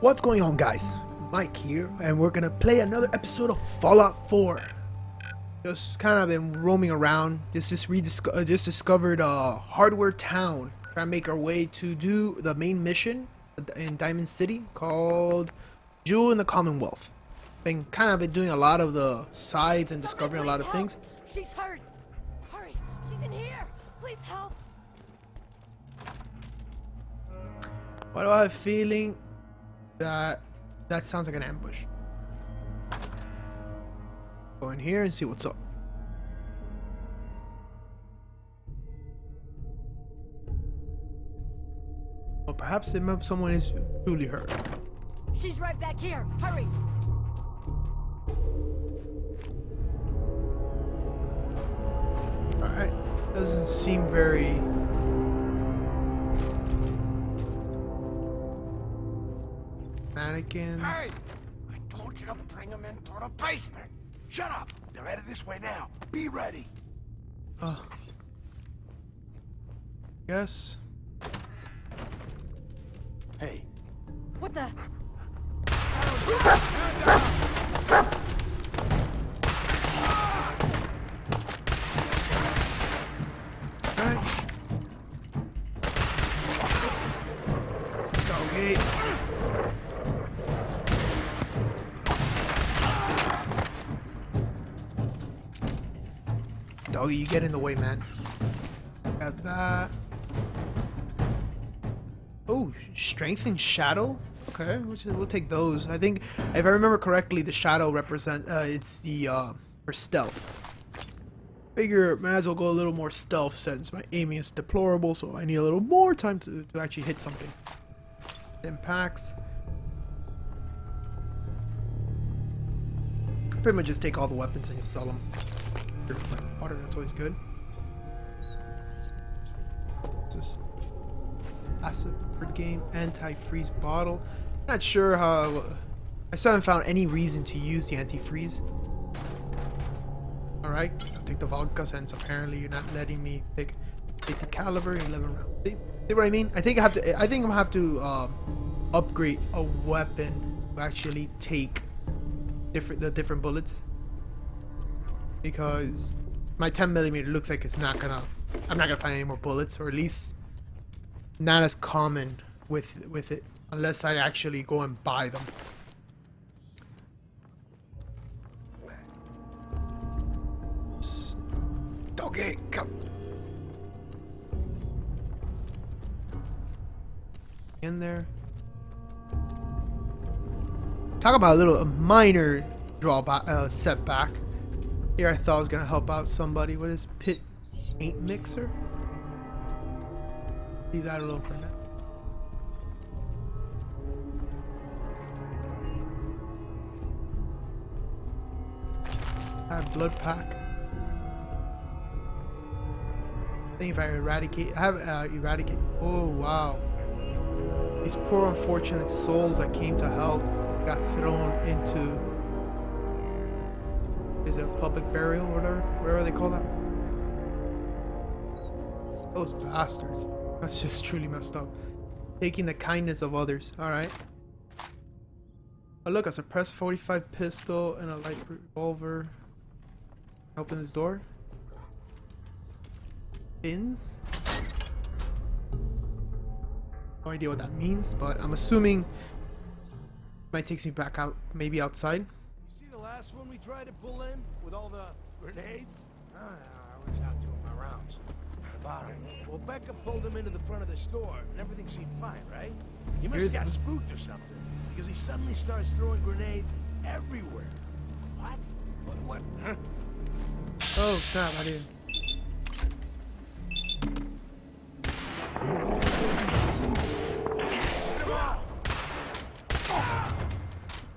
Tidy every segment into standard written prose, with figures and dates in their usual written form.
What's going on, guys? Mike here, and we're gonna play another episode of Fallout 4. Just kind of been roaming around, just discovered Hardware Town. Trying to make our way to do the main mission in Diamond City called Jewel in the Commonwealth. Been doing a lot of the sides and discovering a lot of things. She's hurt. Hurry, she's in here. Please help. Why do I have a feeling that sounds like an ambush? Go in here and see what's up. Or perhaps someone is truly hurt. She's right back here. Hurry. Alright, doesn't seem very... mannequins. Hey! I told you to bring them into the basement! Shut up! They're headed this way now. Be ready! Oh. Yes. Hey. What the? Alright. Okay. Doggy, you get in the way, man. Got that. Oh, strength and shadow. Okay, we'll take those. I think, if I remember correctly, the shadow it's the for stealth. Figure might as well go a little more stealth since my aiming is deplorable, so I need a little more time to actually hit something. Impacts. Pretty much just take all the weapons and just sell them. Water, that's always good. What's this? Acid game, anti-freeze bottle. Not sure how. I still haven't found any reason to use the anti-freeze. Alright, I'll take the vodka since apparently you're not letting me take the caliber 11 rounds. See what I mean? I think I'm gonna have to upgrade a weapon to actually take the different bullets. Because my 10mm looks like I'm not gonna find any more bullets, or at least not as common with it, unless I actually go and buy them. Okay, come in there. Talk about a minor drawback, setback. Here I thought I was gonna help out somebody. What is pit paint mixer? Leave that alone for now. I have blood pack. I think if I eradicate, I have eradicate. Oh wow! These poor unfortunate souls that came to help got thrown into. Is it a public burial or whatever they call that? Those bastards. That's just truly messed up. Taking the kindness of others. Alright. Oh look, a suppressed 45 pistol and a light revolver. Open this door. Pins? No idea what that means, but I'm assuming it might take me back out, maybe outside. Last one we tried to pull in with all the grenades? I was out doing my rounds. About it. Well, Becca pulled him into the front of the store and everything seemed fine, right? He must have got spooked or something because he suddenly starts throwing grenades everywhere. What? What? Huh? Oh snap, I didn't.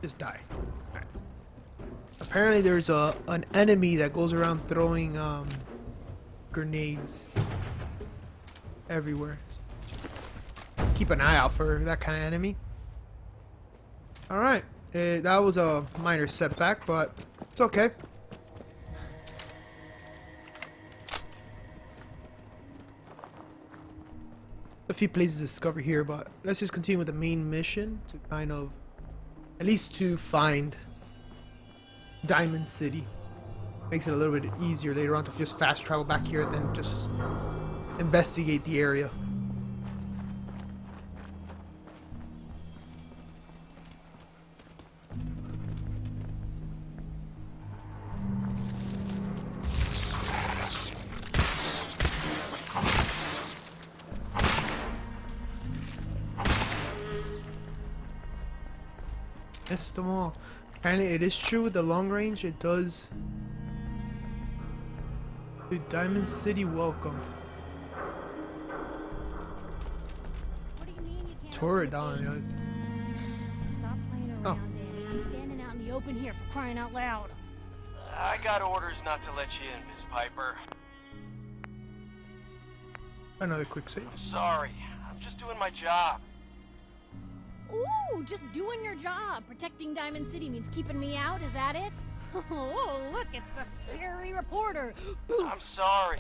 Just die. Right. Apparently there's an enemy that goes around throwing grenades everywhere. Keep an eye out for that kind of enemy. Alright, that was a minor setback, but it's okay. a few places to discover here, but let's just continue with the main mission to kind of, at least to find Diamond City. Makes it a little bit easier later on to just fast travel back here and then just investigate the area. Missed them all. Apparently it is true with the long range, it does. The Diamond City welcome. What do you mean you can't Tore open it the down, gates? Stop playing around, Oh. Danny. I'm standing out in the open here for crying out loud. I got orders not to let you in, Miss Piper. Another quick save. I'm sorry. I'm just doing my job. Ooh, just doing your job. Protecting Diamond City means keeping me out, is that it? Oh, look, it's the scary reporter. Boom. I'm sorry,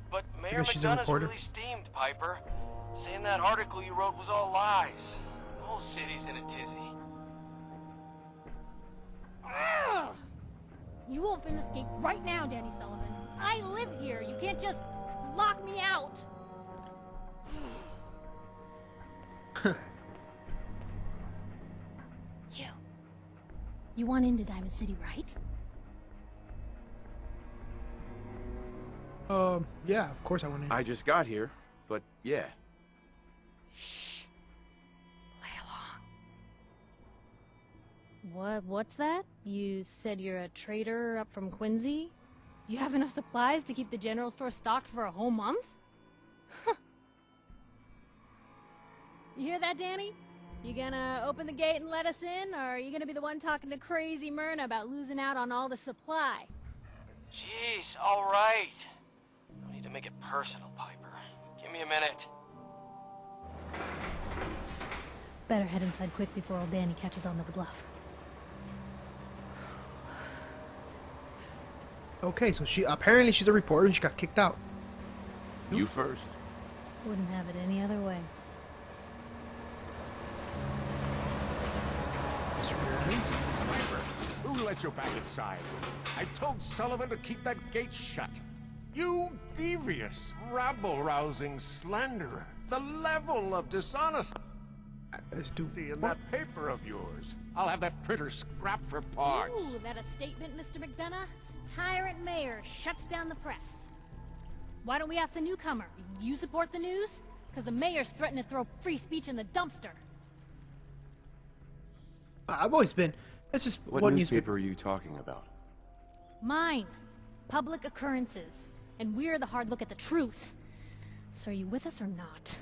but Mayor guess she's a McDonough's reporter. really steamed, Piper. Saying that article you wrote was all lies. The whole city's in a tizzy. Ugh. You open this gate right now, Danny Sullivan. I live here. You can't just lock me out. You want into Diamond City, right? Yeah, of course I went in. I just got here, but yeah. Shh. Play along. What's that? You said you're a trader up from Quincy? You have enough supplies to keep the general store stocked for a whole month? You hear that, Danny? You gonna open the gate and let us in, or are you gonna be the one talking to crazy Myrna about losing out on all the supply? Jeez, all right. No need to make it personal, Piper. Give me a minute. Better head inside quick before old Danny catches on to the bluff. Okay, so apparently she's a reporter and she got kicked out. You first. Wouldn't have it any other way. Piper, who let you back inside? I told Sullivan to keep that gate shut. You devious, rabble-rousing slanderer. The level of dishonesty Let's do in that paper of yours. I'll have that printer scrapped for parts. Ooh, that a statement, Mr. McDonough? Tyrant mayor shuts down the press. Why don't we ask the newcomer? You support the news? Because the mayor's threatening to throw free speech in the dumpster. I've always been. That's just What newspaper are you talking about? Mine. Public occurrences. And we're the hard look at the truth. So are you with us or not?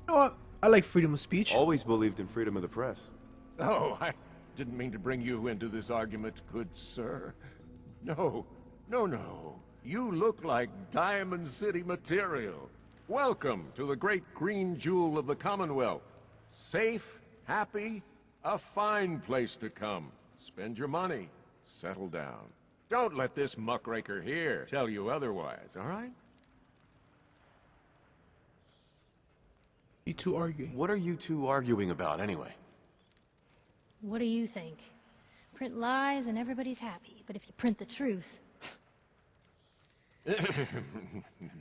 You know what? I like freedom of speech. Always believed in freedom of the press. Oh, I didn't mean to bring you into this argument, good sir. No. You look like Diamond City material. Welcome to the great green jewel of the Commonwealth. Safe, happy, a fine place to come. Spend your money, settle down. Don't let this muckraker here tell you otherwise, all right? You two arguing. What are you two arguing about, anyway? What do you think? Print lies and everybody's happy. But if you print the truth...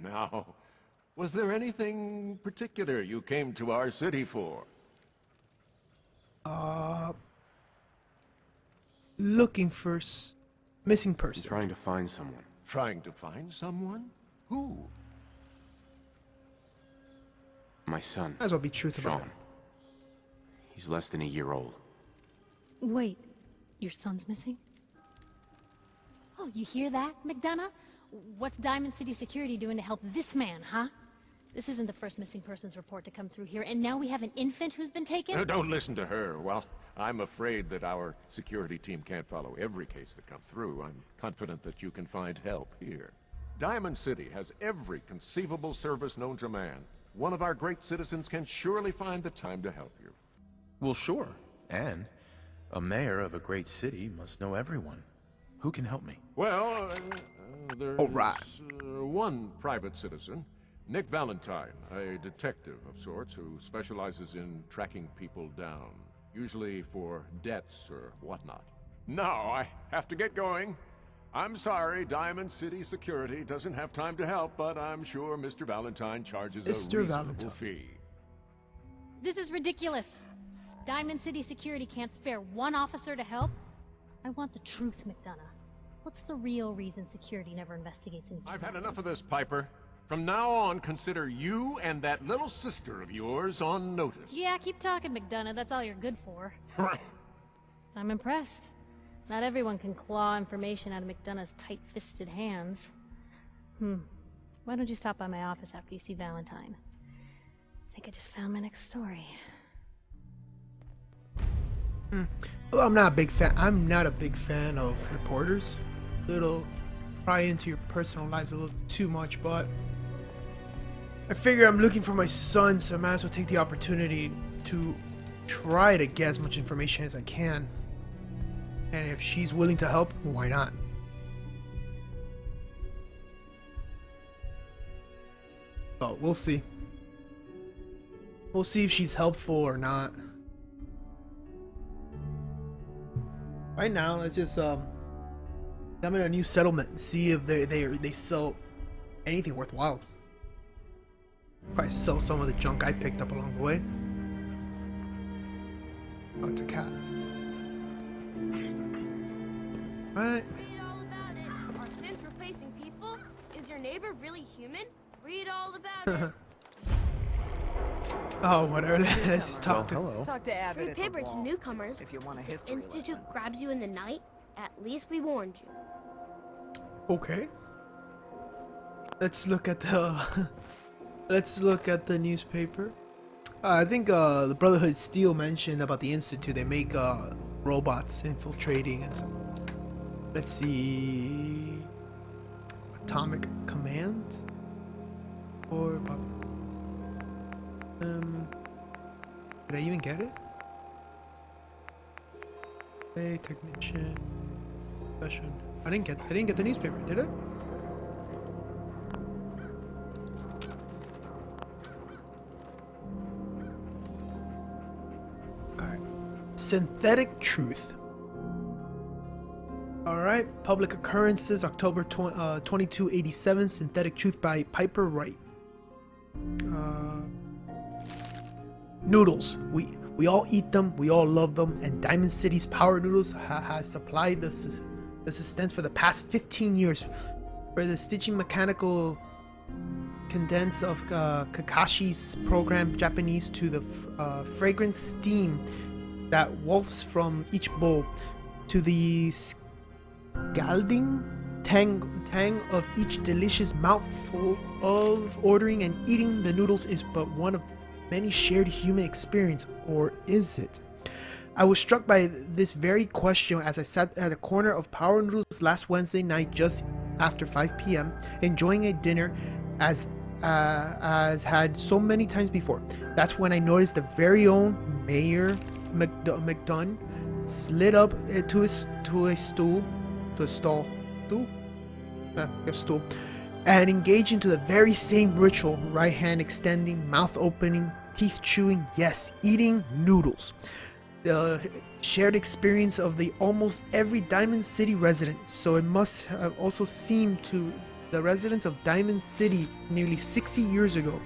Now, was there anything particular you came to our city for? Looking for missing I'm person. trying to find someone. Trying to find someone? Who? My son, Might as well be truth about Sean. it. He's less than a year old. Wait, your son's missing? Oh, you hear that, McDonough? What's Diamond City Security doing to help this man, huh? This isn't the first missing persons report to come through here, and now we have an infant who's been taken? Don't listen to her. Well, I'm afraid that our security team can't follow every case that comes through. I'm confident that you can find help here. Diamond City has every conceivable service known to man. One of our great citizens can surely find the time to help you. Well, sure. And a mayor of a great city must know everyone. Who can help me? Well, There's All right. one private citizen, Nick Valentine, a detective of sorts who specializes in tracking people down, usually for debts or whatnot. Now I have to get going. I'm sorry, Diamond City Security doesn't have time to help, but I'm sure Mr. Valentine charges a Mr. reasonable Valentine. fee. This is ridiculous. Diamond City Security can't spare one officer to help. I want the truth, McDonough. What's the real reason security never investigates any I've had kidnappings? enough of this, Piper. From now on, consider you and that little sister of yours on notice. Yeah, keep talking, McDonough. That's all you're good for. I'm impressed. Not everyone can claw information out of McDonough's tight-fisted hands. Why don't you stop by my office after you see Valentine? I think I just found my next story. Well, I'm not a big fan. I'm not a big fan of reporters. Little pry into your personal lives a little too much, but I figure I'm looking for my son, so I might as well take the opportunity to try to get as much information as I can. And if she's willing to help, why not? But we'll see. We'll see if she's helpful or not. Right now, let's just examine a new settlement and see if they sell anything worthwhile. Probably sell some of the junk I picked up along the way. Oh, it's a cat. Right. Read all about it. Are Sims replacing people? Is your neighbor really human? Read all about it. Oh, whatever. Let's just talk to. Hello. Talk to Abbott Free at the paper to wall. newcomers. If you want a If history the Institute lesson. grabs you in the night, at least we warned you. Okay. Let's look at the. Let's look at the newspaper. I think the Brotherhood Steel mentioned about the Institute. They make robots infiltrating and stuff. Let's see. Atomic Command. Or did I even get it? Hey, technician. Session. I didn't get the newspaper, did I? Alright. Synthetic Truth. Alright, Public Occurrences, October 2287, Synthetic Truth by Piper Wright. Noodles. We all eat them, we all love them, and Diamond City's Power Noodles has supplied the sustenance for the past 15 years. For the stitching mechanical condense of Kakashi's program Japanese to the fragrant steam that wafts from each bowl, to the scalding tang of each delicious mouthful of ordering and eating the noodles is but one of many shared human experience, or is it? I was struck by this very question as I sat at a corner of Power Noodles last Wednesday night just after 5 p.m. enjoying a dinner as had so many times before. That's when I noticed the very own Mayor McDunn slid up to a stool, and engaged into the very same ritual, right hand extending, mouth opening, teeth chewing, yes, eating noodles. The shared experience of the almost every Diamond City resident, so it must have also seemed to the residents of Diamond City nearly 60 years ago,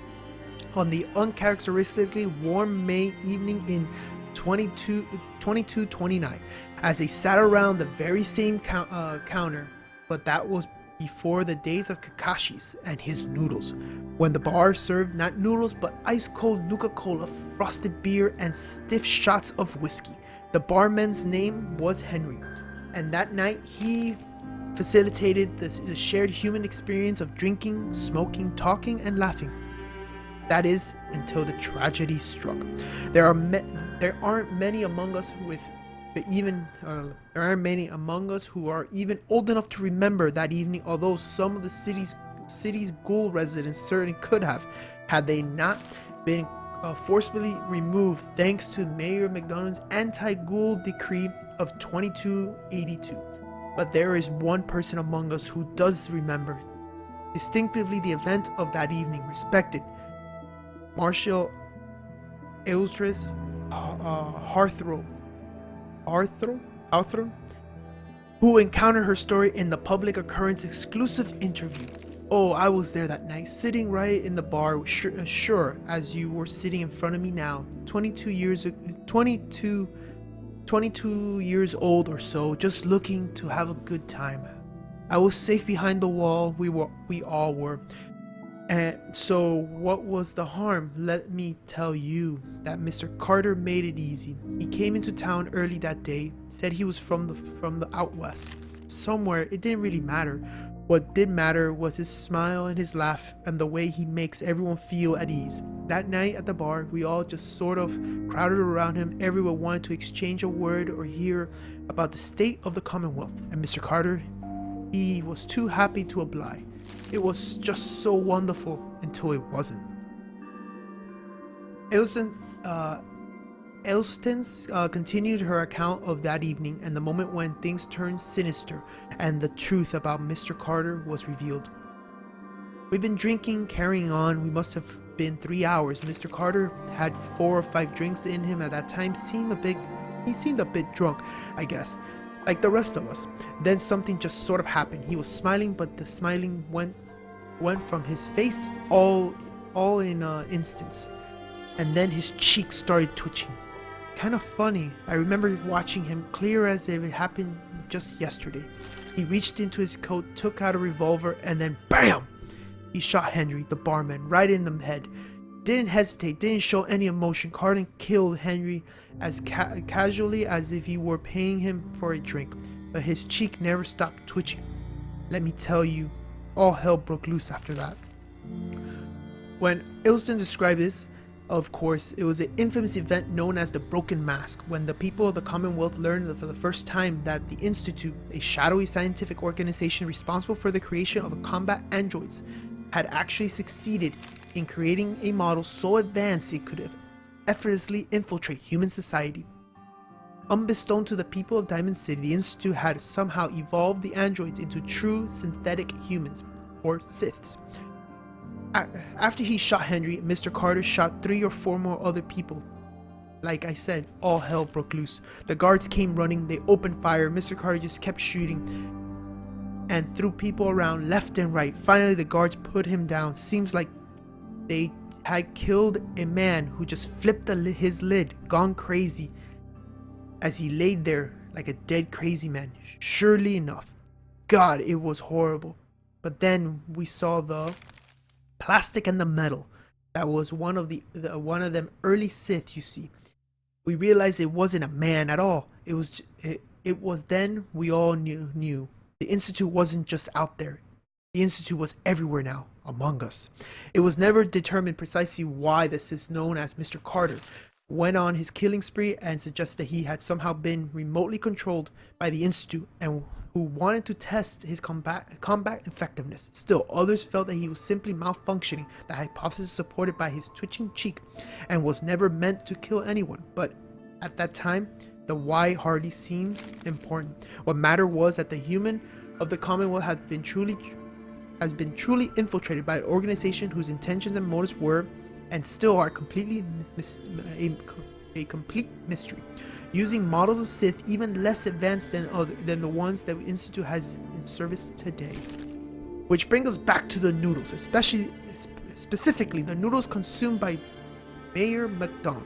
on the uncharacteristically warm May evening in 2229, as they sat around the very same counter, but that was before the days of Kakashi's and his noodles, when the bar served not noodles but ice-cold Nuka-Cola, frosted beer, and stiff shots of whiskey. The barman's name was Henry, and that night he facilitated the shared human experience of drinking, smoking, talking, and laughing. That is, until the tragedy struck. There aren't many among us who are even old enough to remember that evening, although some of the city's ghoul residents certainly could have, had they not been forcibly removed thanks to Mayor McDonald's anti-ghoul decree of 2282. But there is one person among us who does remember distinctively the event of that evening. Respected Marshal Eldris Harthrow, who encountered her story in the public occurrence exclusive interview. Oh, I was there that night, sitting right in the bar, sure as you were sitting in front of me now. 22 years old or so, just looking to have a good time. I was safe behind the wall. We all were. And so what was the harm? Let me tell you that Mr. Carter made it easy. He came into town early that day, said he was from the out west. Somewhere, it didn't really matter. What did matter was his smile and his laugh and the way he makes everyone feel at ease. That night at the bar, we all just sort of crowded around him. Everyone wanted to exchange a word or hear about the state of the Commonwealth. And Mr. Carter, he was too happy to oblige. It was just so wonderful until it wasn't. Elston's continued her account of that evening and the moment when things turned sinister and the truth about Mr. Carter was revealed. We've been drinking, carrying on. We must have been 3 hours. Mr. Carter had 4 or 5 drinks in him at that time. He seemed a bit drunk, I guess, like the rest of us. Then something just sort of happened. He was smiling, but the smiling went from his face all in instants, and then his cheeks started twitching. Kind of funny. I remember watching him clear as if it happened just yesterday. He reached into his coat, took out a revolver, and then BAM! He shot Henry, the barman, right in the head. Didn't hesitate, didn't show any emotion. Carter killed Henry as casually as if he were paying him for a drink, but his cheek never stopped twitching. Let me tell you, all hell broke loose after that. When Ilston described this, of course, it was an infamous event known as the Broken Mask, when the people of the Commonwealth learned for the first time that the Institute, a shadowy scientific organization responsible for the creation of combat androids, had actually succeeded in creating a model so advanced it could effortlessly infiltrate human society. Unbeknown to the people of Diamond City, the Institute had somehow evolved the androids into true synthetic humans, or Siths. After he shot Henry, Mr. Carter shot 3 or 4 more other people. Like I said, all hell broke loose. The guards came running, they opened fire. Mr. Carter just kept shooting and threw people around left and right. Finally, the guards put him down. Seems like they had killed a man who just flipped his lid, gone crazy, as he laid there like a dead crazy man. Surely enough. God, it was horrible. But then we saw the plastic and the metal. That was one of them early Sith, you see. We realized it wasn't a man at all. It was then we all knew. The Institute wasn't just out there. The Institute was everywhere now, among us. It was never determined precisely why the Sith known as Mr. Carter went on his killing spree and suggested that he had somehow been remotely controlled by the Institute and who wanted to test his combat effectiveness. Still, others felt that he was simply malfunctioning, the hypothesis supported by his twitching cheek, and was never meant to kill anyone. But at that time, the why hardly seems important. What mattered was that the human of the Commonwealth has been truly infiltrated by an organization whose intentions and motives were, and still are, completely a complete mystery. Using models of Sith even less advanced than the ones that the Institute has in service today. Which brings us back to the noodles, specifically the noodles consumed by Mayor McDonald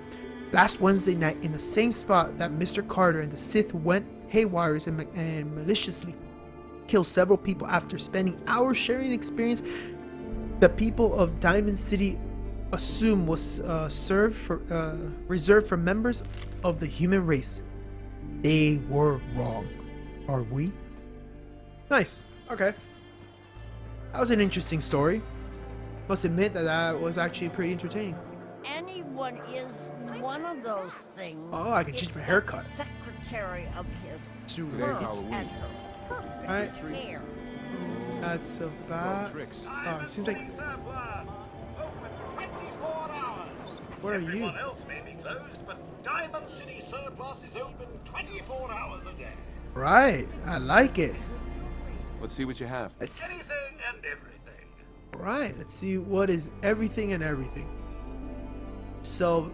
last Wednesday night in the same spot that Mr. Carter and the Sith went haywire and maliciously killed several people after spending hours sharing an experience the people of Diamond City assume was reserved for members of the human race. They were wrong. Are we? Nice. Okay. That was an interesting story. Must admit that was actually pretty entertaining. Anyone is one of those things. Oh, I can change my haircut. Secretary of his Today's world and her Alright. perfect hair. That's about. Oh, it seems like. What are you? Everyone else may be closed, but Diamond City Surplus is open 24 hours a day. Right, I like it. Let's see what you have. Let's, Anything and everything. right, let's see what is everything and everything. So,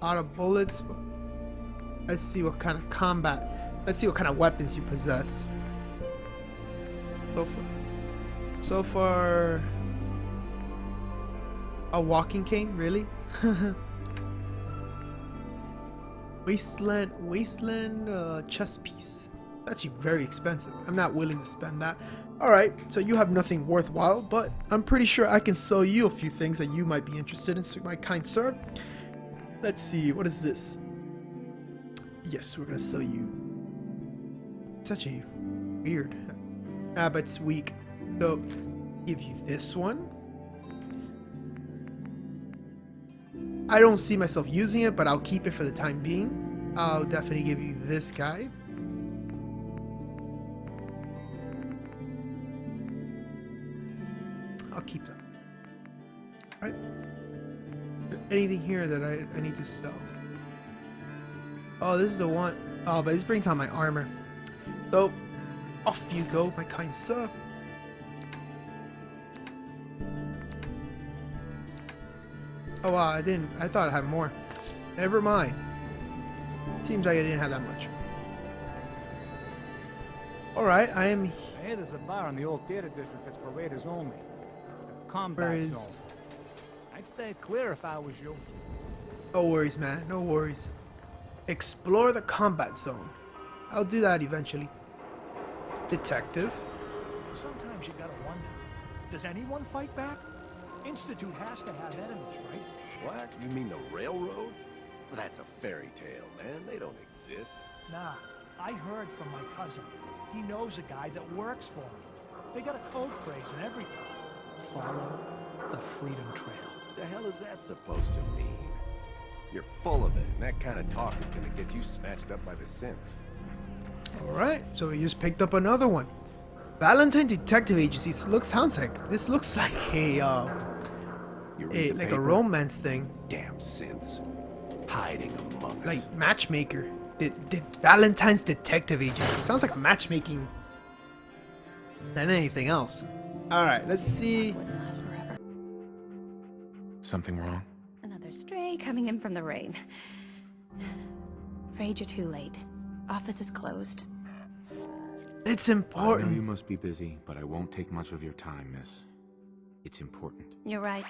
out of bullets. Let's see what kind of combat. Let's see what kind of weapons you possess. So far, a walking cane, really? Wasteland chess piece. Actually very expensive. I'm not willing to spend that. Alright, so you have nothing worthwhile, but I'm pretty sure I can sell you a few things that you might be interested in, my kind sir. Let's see, what is this? Yes, we're gonna sell you. It's actually weird. Ah, but it's weak. So, give you this one. I don't see myself using it, but I'll keep it for the time being. I'll definitely give you this guy. I'll keep that. All right. Anything here that I need to sell? Oh, this is the one. Oh, but this brings on my armor. So, off you go, my kind sir. Oh wow, I didn't. I thought I had more. Never mind. Seems like I didn't have that much. Alright, I am. I hear there's a bar in the old theater district that's for raiders only. The combat Where is? zone. I'd stay clear if I was you. No worries, man. No worries. Explore the combat zone. I'll do that eventually. Detective. Sometimes you gotta wonder, does anyone fight back? Institute has to have enemies, right? What? You mean the railroad? Well, that's a fairy tale, man. They don't exist. Nah, I heard from my cousin. He knows a guy that works for him. They got a code phrase and everything. Follow the Freedom Trail. The hell is that supposed to mean? You're full of it, and that kind of talk is gonna get you snatched up by the synths. Alright, so we just picked up another one. Valentine Detective Agency. This looks like a like a romance thing. Damn synths. Hiding among us. Like matchmaker. Did Valentine's Detective Agency. Sounds like a matchmaking than anything else. Alright, let's see. Wouldn't last forever. Something wrong? Another stray coming in from the rain. Afraid you're too late. Office is closed. It's I know important. you must be busy, but I won't take much of your time, miss. It's important. You're right.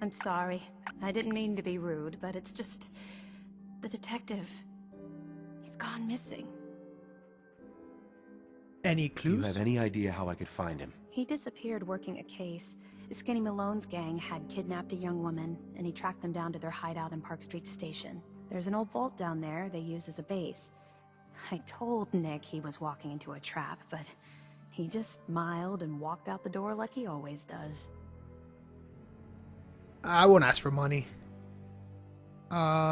I'm sorry. I didn't mean to be rude, but it's just... the detective... he's gone missing. Any Do you clues? have any idea how I could find him? He disappeared working a case. Skinny Malone's gang had kidnapped a young woman, and he tracked them down to their hideout in Park Street Station. There's an old vault down there they use as a base. I told Nick he was walking into a trap, but he just smiled and walked out the door like he always does. I won't ask for money.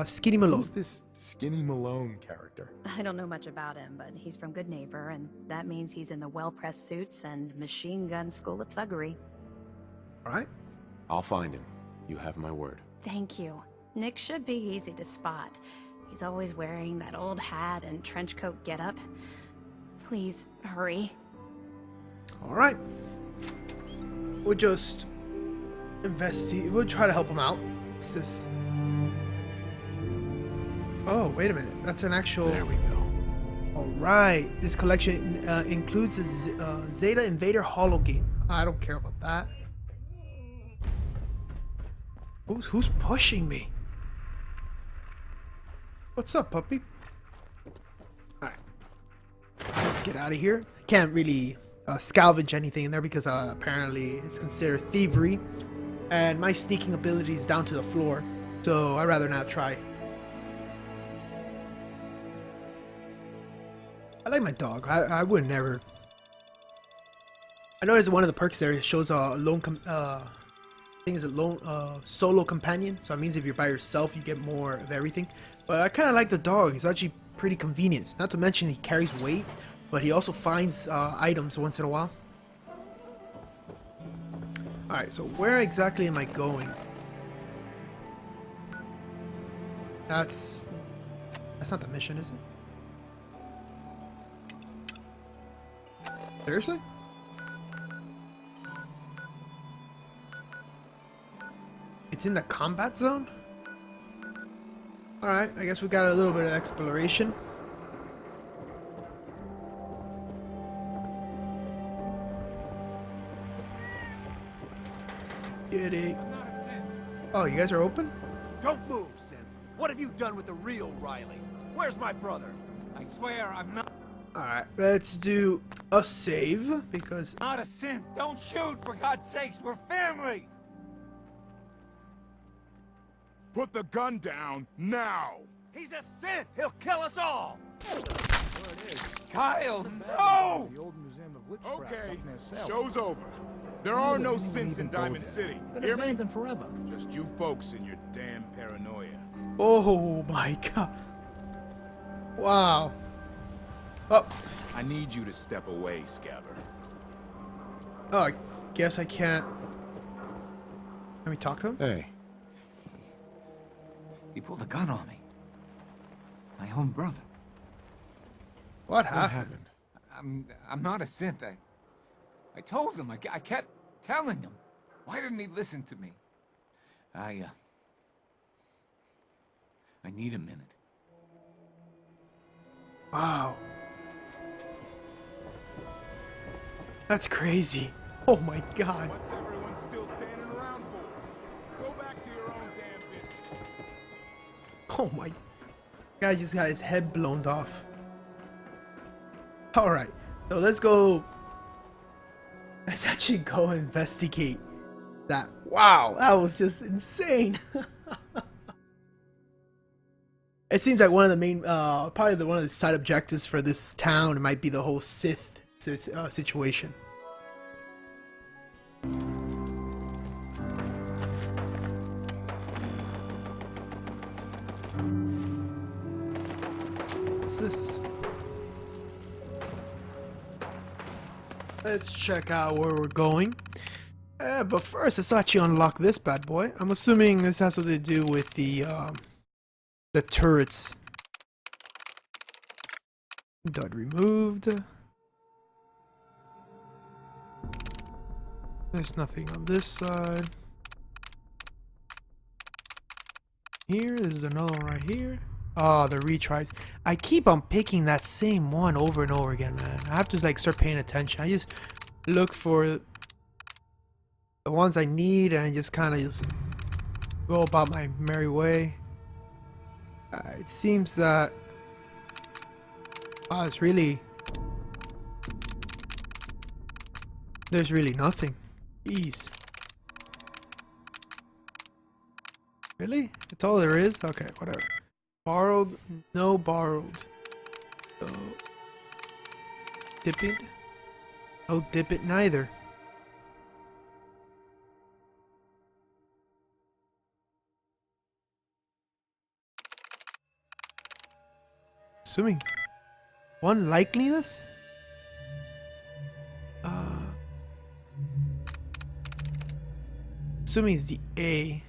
Skinny Malone. Who's this Skinny Malone character? I don't know much about him, but he's from Good Neighbor, and that means he's in the well-pressed suits and machine gun school of thuggery. Alright. I'll find him. You have my word. Thank you. Nick should be easy to spot. He's always wearing that old hat and trench coat getup. Please, hurry. Alright. We'll just investigate. We'll try to help him out. What's this? Oh, wait a minute. That's an actual... There we go. Alright. This collection includes a Zeta Invader holo game. I don't care about that. Who's pushing me? What's up, puppy? Alright. Let's get out of here. Can't really salvage anything in there because apparently it's considered thievery. And my sneaking ability is down to the floor. So I'd rather not try. I like my dog. I would never. I noticed one of the perks there shows a lone solo companion. So it means if you're by yourself, you get more of everything. But I kind of like the dog. He's actually pretty convenient. Not to mention he carries weight, but he also finds items once in a while. Alright, so where exactly am I going? That's not the mission, is it? Seriously? It's in the combat zone? Alright, I guess we got a little bit of exploration. Get it. Oh, you guys are open? Don't move, Sim. What have you done with the real Riley? Where's my brother? I swear I'm not Alright, let's do a save because a synth. Don't shoot, for God's sakes. We're family. Put the gun down now! He's a Sith! He'll kill us all! Kyle, no! The old Museum of Witchcraft Okay, up near S.P.E.C.I.A.L. show's over. There are no sins in Diamond City. Been Hear me? abandoned forever. Just you folks and your damn paranoia. oh my god. Wow. Oh, I need you to step away, Scabber. oh, I guess I can't. Let me talk to him. Hey, He pulled a gun on me. My own brother. What happened? I'm not a synth. I told him. I kept telling him. Why didn't he listen to me? I need a minute. Wow. That's crazy. Oh my god. What's everyone still standing around for? Go back to your own damn business. Oh my. Guy just got his head blown off. Alright. So let's go. Let's actually go investigate that. Wow. That was just insane. It seems like one of the main, probably one of the side objectives for this town might be the whole Sith situation. What's this? Let's check out where we're going. But first, let's actually unlock this bad boy. I'm assuming this has something to do with the turrets. Dot removed. There's nothing on this side. Here, this is another one right here. Oh, the retries. I keep on picking that same one over and over again, man. I have to like start paying attention. I just look for the ones I need and I just kind of just go about my merry way. It seems that it's really, there's really nothing. Jeez. Really? That's all there is? Okay, whatever. Borrowed? No borrowed. So, dip it? No dip it neither. Assuming one likeliness? Assuming it's the A.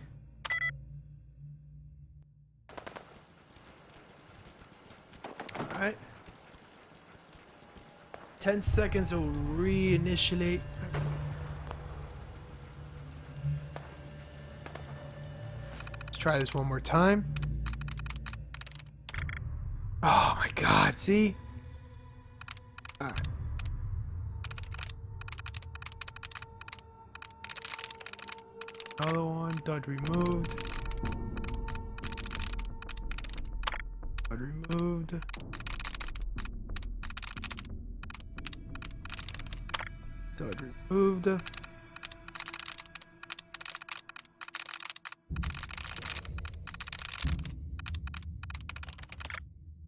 Alright. 10 seconds will reinitiate. Let's try this one more time. Oh my god, see? Alright. Another one, dud removed. Dud removed. Dud removed.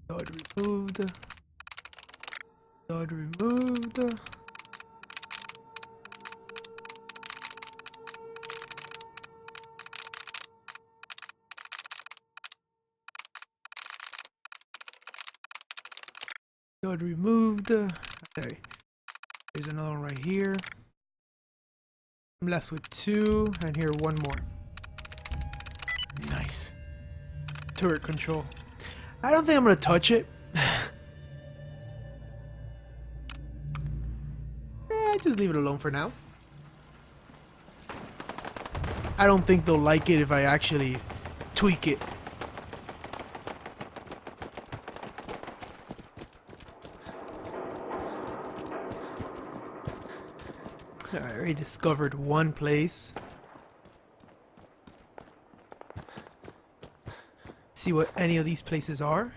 Dud removed. Dud removed. Dud removed. Okay. There's another one right here. I'm left with 2, and here one more. nice. Turret control. I don't think I'm gonna touch it. leave it alone for now. I don't think they'll like it if I actually tweak it. I already discovered one place. See what any of these places are.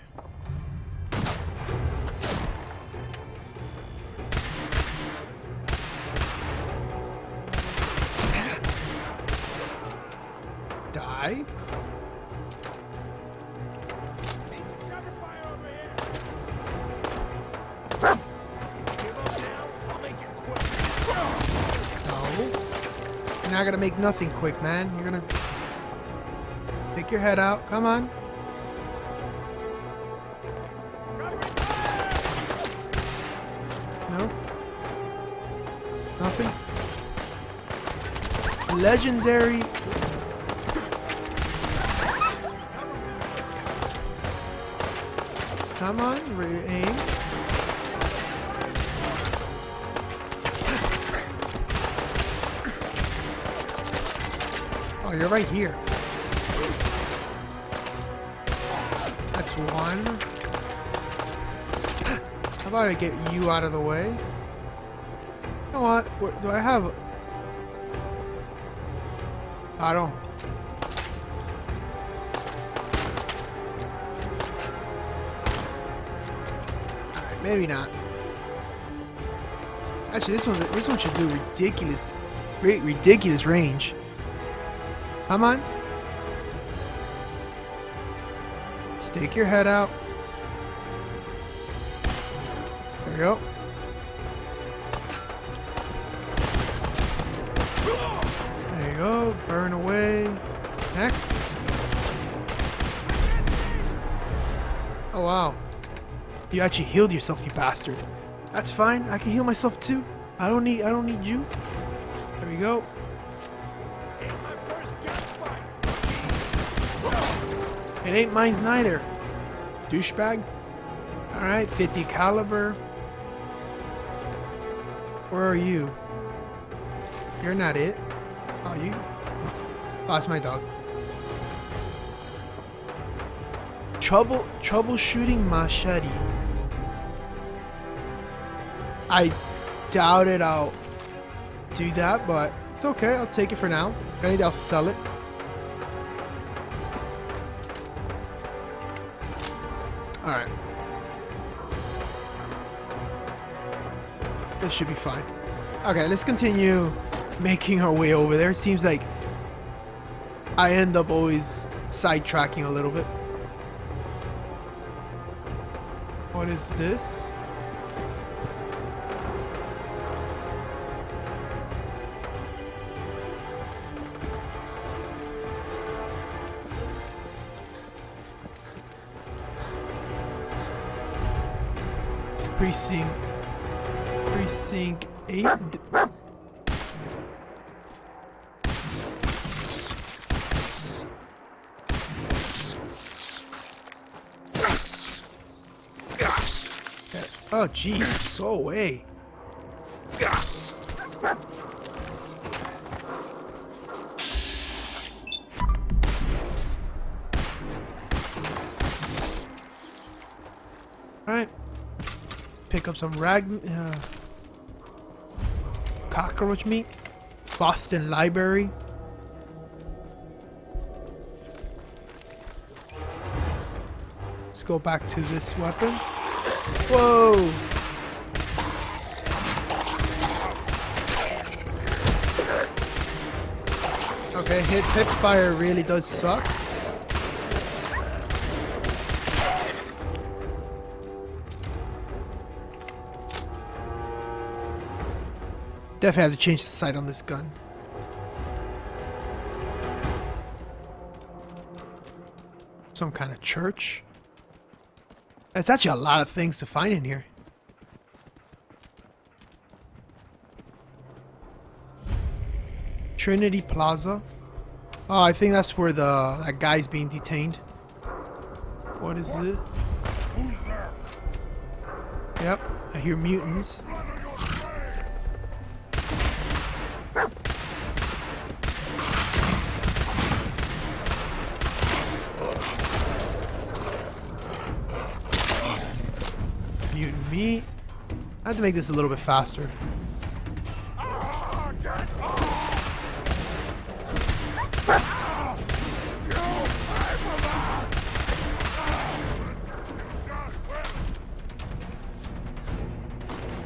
Die. You're not gonna make nothing quick, man. You're gonna pick your head out. Come on. No. Nothing. Legendary. Come on, ready to aim. Oh, you're right here. That's one. How about I get you out of the way? You know what? Do I have? I don't. Alright, maybe not. Actually, this one should do ridiculous range. Come on. Stick your head out. There you go. There you go. Burn away. Next. Oh wow. You actually healed yourself, you bastard. That's fine. I can heal myself too. I don't need you. There we go. It ain't mine neither. Douchebag. Alright, 50 caliber. Where are you? You're not it. Oh, you? Oh, that's my dog. Troubleshooting machete. I doubted I'll do that, but it's okay. I'll take it for now. If anything, I'll sell it. Alright. This should be fine. Okay, let's continue making our way over there. Seems like I end up always sidetracking a little bit. What is this? Precinct 8. Oh jeez, go away. Alright. Pick up some cockroach meat. Boston Library. Let's go back to this weapon. Whoa! Okay, hip fire really does suck. Definitely have to change the sight on this gun. Some kind of church. It's actually a lot of things to find in here. Trinity Plaza. Oh, I think that's where that guy's being detained. What is it? Yep, I hear mutants. meat. I have to make this a little bit faster.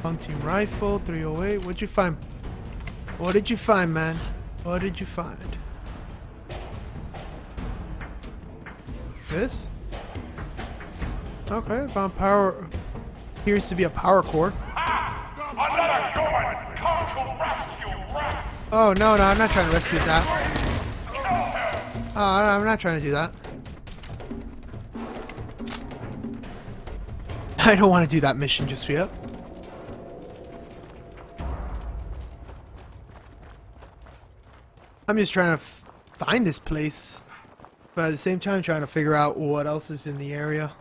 Hunting rifle, 308. What'd you find? What did you find, man? What did you find? This? Okay, found power. Appears to be a power core. Oh, no, I'm not trying to rescue that. Oh, I'm not trying to do that. I don't want to do that mission just yet. I'm just trying to find this place, but at the same time trying to figure out what else is in the area.